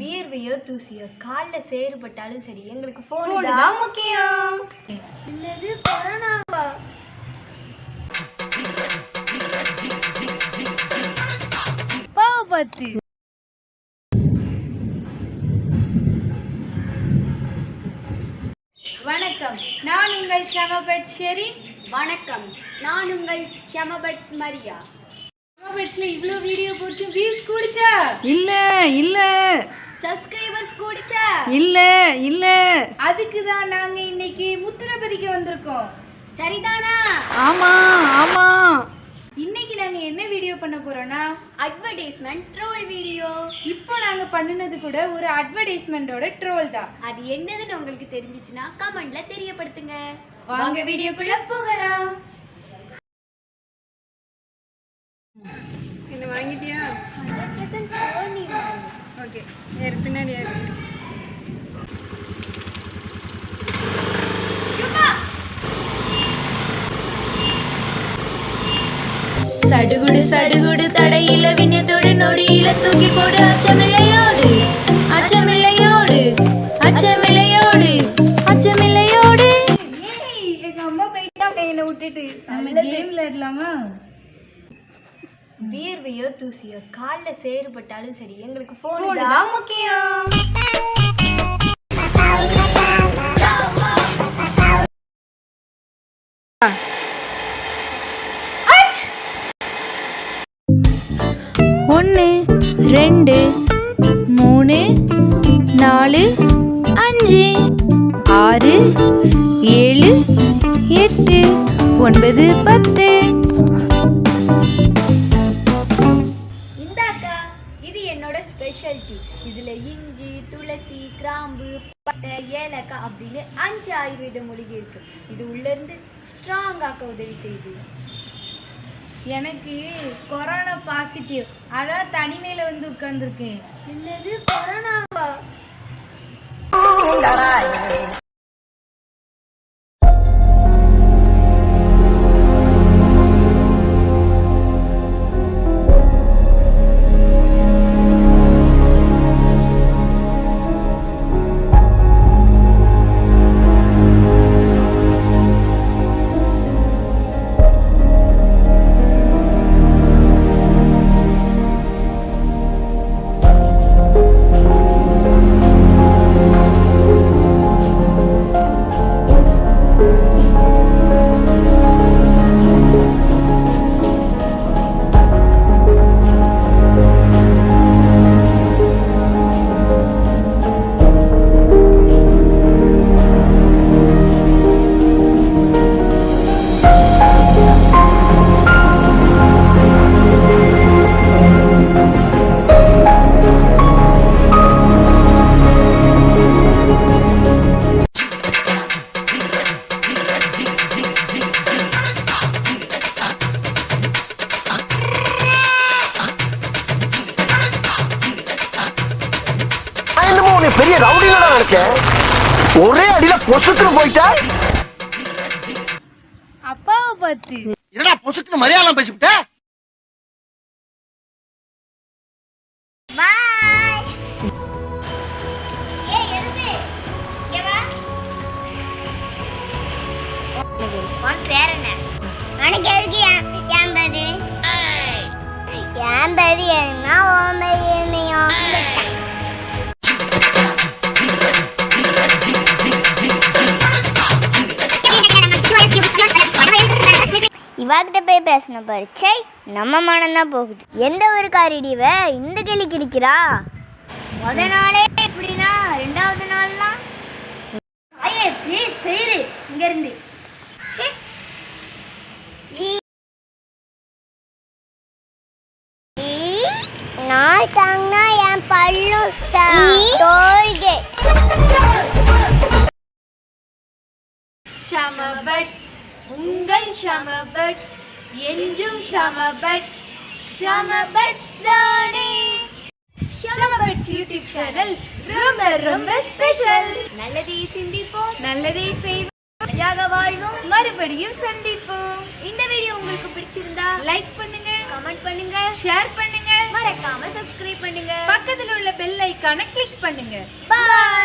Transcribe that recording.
வியர்வையோ தூசியோ காலில் சேறுபட்டாலும் சரி, எங்களுக்கு ஃபோன் தான் முக்கியம். என்னது கொரோனாவா? பாவப்பத்து. வணக்கம், நான் உங்கள் ஷமபட் ஷெரின். வணக்கம், நான் உங்கள் ஷமபட் மரியா. ஷமபட்ஸ்ல இவ்ளோ வீடியோ போட்டு வியூஸ் கூடிச்சா? இல்ல சப்ஸ்கிரைபர்ஸ் கூடிச்சா? இல்ல அதுக்கு தான் நாங்க இன்னைக்கு முத்திரப்பதிக்கு வந்திருக்கோம். சரிதானா? ஆமா இன்னைக்கு நாங்க என்ன வீடியோ பண்ண போறோம்னா அட்வர்டைஸ்மெண்ட் ட்ரோல் வீடியோ. இப்போ நாங்க பண்ணுனது கூட ஒரு அட்வர்டைஸ்மெண்டோட ட்ரோல் தான். அது என்னதுன்னு உங்களுக்கு தெரிஞ்சிச்சுன்னா கமெண்ட்ல தெரியப்படுத்துங்க. வாங்க வீடியோக்குள்ள போகலாம். என்ன வாங்கிட்டியா? 100% phone நீ வாங்கு. ஓகே, ஏறு பின்னாடி ஏறு. சடுகுடு சடுகுடு தடையில விண்ணத்தோடு நொடியில தூக்கி போடு. அச்சமில்லையோடு அச்சமில்லையோடு அச்சமில்லையோடு அச்சமில்லையோடு. ஏய், எங்க அம்மா போயிட்டா கையில விட்டுட்டு. நம்ம கேம்ல விளையாடலாமா? வியர்வையோ தூசியோ காலில் சேறுபட்டாலும் சரி, எங்களுக்கு ஃபோன் தான் முக்கியம். ஒன்று 2 3 4 5 6 7 8 9 10. இந்தாக்கா, இது என்னோட ஸ்பெஷாலிட்டி. இதுல இஞ்சி, துளசி, கிராம்பு, பட்டை, ஏலக்காய் அப்படின்னு 5 ஆயுர்வேத மூலிகை இருக்கு. இது உள்ள இருந்து ஸ்ட்ராங் ஆக்க உதவி செய்யுது. எனக்கு கொரோனா பாசிட்டிவ், அதான் தனிமையில வந்து உட்கார்ந்துருக்கேன். என்னது கொரோனாவா? பெரிய ரவுடில தான் இருக்கேன். ஒரே அடியில பொசுக்குன்னு போயிட்டா. அப்பாவை பார்த்து என்னடா பொசுக்குன்னு மரியாதை பேசிவிட்ட? பாய். ஏய் எருது, இங்க வா. உன் பேர் என்ன? உனக்கு எதுக்கு என் பேரு? என் பேரு என்ன, உன் பேரு என்னையா? இவாகிட்ட போய் பேசின பாரு. சை, நம்ம மனம்தான் போகுது. எந்த ஒரு காரிடிவ இந்த கிளி கிழிக்கிறா? முத நாளே எப்படின்னா ரெண்டாவது நாள்லாம் ஐயே ப்ளீஸ் போயிரு இங்க இருந்து. நான் தாங்கனா என் பல்லும் தோல்கே. ஷமபட்ஸ், உங்கள் ஷமபட்ஸ், என்றும் ஷமபட்ஸ், ஷமபட்ஸ் தானே. ஷமபட்ஸ் யூடியூப் சேனல் ரொம்ப ரொம்ப ஸ்பெஷல். நல்லதை சிந்திப்போம், நல்லதை செய்வோம், நன்றாக வாழ்வோம், மறுபடியும் சந்திப்போம். இந்த வீடியோ உங்களுக்கு பிடிச்சிருந்தா லைக் பண்ணுங்க, கமெண்ட் பண்ணுங்க, ஷேர் பண்ணுங்க. மறக்காம சப்ஸ்கிரைப் பண்ணுங்க. பக்கத்துல உள்ள பெல் ஐகானை கிளிக் பண்ணுங்க. பாய்.